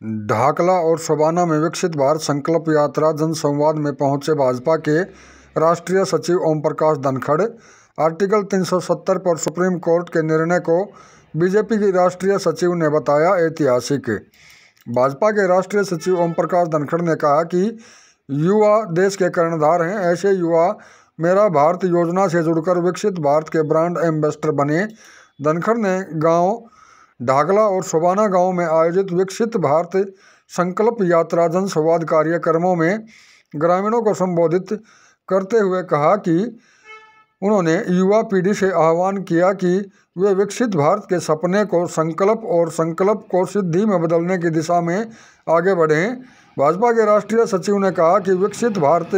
ढाकला और शबाना में विकसित भारत संकल्प यात्रा जनसंवाद में पहुंचे भाजपा के राष्ट्रीय सचिव ओम प्रकाश धनखड़। आर्टिकल 370 पर सुप्रीम कोर्ट के निर्णय को बीजेपी की राष्ट्रीय सचिव ने बताया ऐतिहासिक। भाजपा के राष्ट्रीय सचिव ओम प्रकाश धनखड़ ने कहा कि युवा देश के कर्णधार हैं। ऐसे युवा मेरा भारत योजना से जुड़कर विकसित भारत के ब्रांड एम्बेसडर बने। धनखड़ ने गांव ढाकला और शबाना गांव में आयोजित विकसित भारत संकल्प यात्रा जनसंवाद कार्यक्रमों में ग्रामीणों को संबोधित करते हुए कहा कि उन्होंने युवा पीढ़ी से आह्वान किया कि वे विकसित भारत के सपने को संकल्प और संकल्प को सिद्धि में बदलने की दिशा में आगे बढ़ें। भाजपा के राष्ट्रीय सचिव ने कहा कि विकसित भारत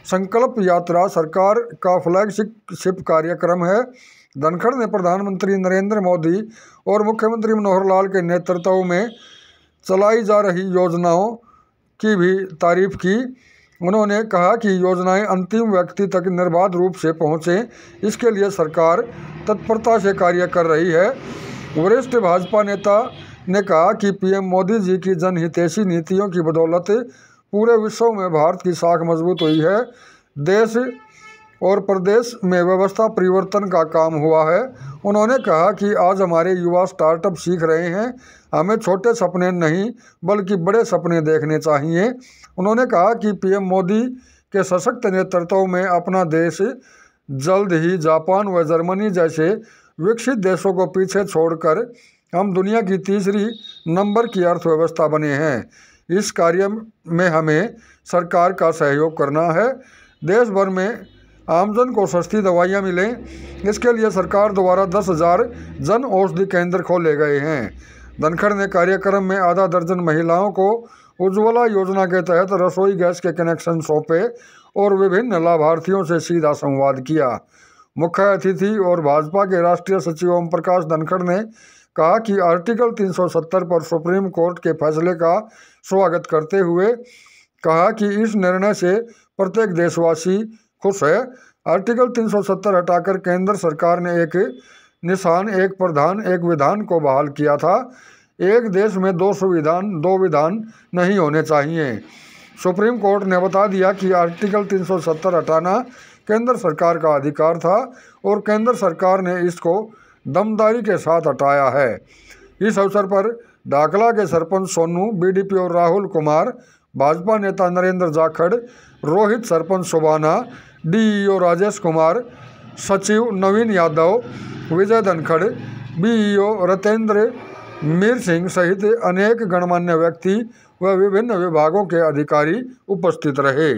संकल्प यात्रा सरकार का फ्लैगशिप कार्यक्रम है। धनखड़ ने प्रधानमंत्री नरेंद्र मोदी और मुख्यमंत्री मनोहर लाल के नेतृत्व में चलाई जा रही योजनाओं की भी तारीफ की। उन्होंने कहा कि योजनाएं अंतिम व्यक्ति तक निर्बाध रूप से पहुंचें, इसके लिए सरकार तत्परता से कार्य कर रही है। वरिष्ठ भाजपा नेता ने कहा कि पीएम मोदी जी की जनहितैषी नीतियों की बदौलत पूरे विश्व में भारत की साख मजबूत हुई है। देश और प्रदेश में व्यवस्था परिवर्तन का काम हुआ है। उन्होंने कहा कि आज हमारे युवा स्टार्टअप सीख रहे हैं। हमें छोटे सपने नहीं बल्कि बड़े सपने देखने चाहिए। उन्होंने कहा कि पीएम मोदी के सशक्त नेतृत्व में अपना देश जल्द ही जापान व जर्मनी जैसे विकसित देशों को पीछे छोड़कर हम दुनिया की तीसरी नंबर की अर्थव्यवस्था बने हैं। इस कार्य में हमें सरकार का सहयोग करना है। देश भर में आमजन को सस्ती दवाइयाँ मिलें, इसके लिए सरकार द्वारा 10,000 जन औषधि केंद्र खोले गए हैं। धनखड़ ने कार्यक्रम में आधा दर्जन महिलाओं को उज्ज्वला योजना के तहत रसोई गैस के कनेक्शन सौंपे और विभिन्न लाभार्थियों से सीधा संवाद किया। मुख्य अतिथि और भाजपा के राष्ट्रीय सचिव ओम प्रकाश धनखड़ ने कहा कि आर्टिकल 370 पर सुप्रीम कोर्ट के फैसले का स्वागत करते हुए कहा कि इस निर्णय से प्रत्येक देशवासी खुश है। आर्टिकल 370 हटाकर केंद्र सरकार ने एक निशान, एक प्रधान, एक विधान को बहाल किया था। एक देश में दो संविधान, दो विधान नहीं होने चाहिए। सुप्रीम कोर्ट ने बता दिया कि आर्टिकल 370 हटाना केंद्र सरकार का अधिकार था और केंद्र सरकार ने इसको दमदारी के साथ हटाया है। इस अवसर पर ढाकला के सरपंच सोनू, बीडीपी और राहुल कुमार, भाजपा नेता नरेंद्र जाखड़, रोहित सरपंच शबाना, डीईओ राजेश कुमार, सचिव नवीन यादव, विजय धनखड़, बीईओ रतेंद्र मीर सिंह सहित अनेक गणमान्य व्यक्ति व विभिन्न विभागों के अधिकारी उपस्थित रहे।